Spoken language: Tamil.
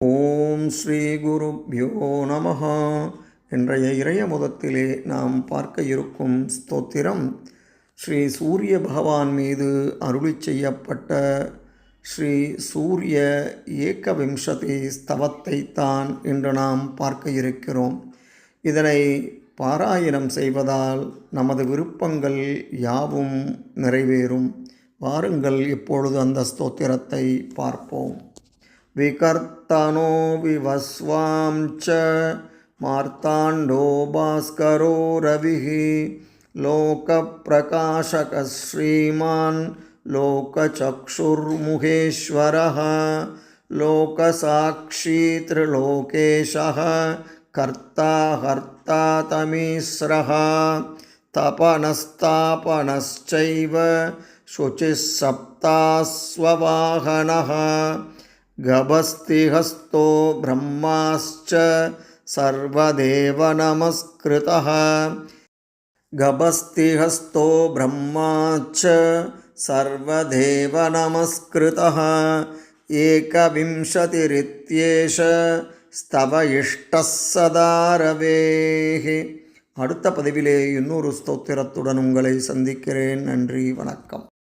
ஓம் ஸ்ரீ குருப்யோ நமஹ. இன்றைய இறையமுதத்திலே நாம் பார்க்க இருக்கும் ஸ்தோத்திரம் ஸ்ரீ சூரிய பகவான் மீது அருளி செய்யப்பட்ட ஸ்ரீ சூரிய ஏகவிம்சதி ஸ்தவத்தைத்தான் இன்று நாம் பார்க்க இருக்கிறோம். இதனை பாராயணம் செய்வதால் நமது விருப்பங்கள் யாவும் நிறைவேறும். வாருங்கள் இப்பொழுது அந்த ஸ்தோத்திரத்தை பார்ப்போம். விகர்த்தனோ விவஸ்வாம் ச மார்த்தாண்டோ பாஸ்கரோ ரவிः லோகப்பிரகாசக ஸ்ரீமான் லோகசக்ஷுர்முகேஸ்வரः லோகசாக்ஷி த்ரிலோகேஷः கர்த்தா ஹர்த்தா தமீஸ்ரः தபனஸ்தாபனश्चैव शुचिः सप्तास्ववाहनः गभस्तिहस्तो ब्रह्माश्च सर्वदेव नमस्कृतः गभस्तिहस्तो ब्रह्माश्च सर्वदेव नमस्कृतः एकविंशतिरित्येष स्तव इष्टः सदा रवेः. அடுத்த பதிவிலே இன்னொரு ஸ்தோத்திரத்துடன் உங்களை சந்திக்கிறேன். நன்றி, வணக்கம்.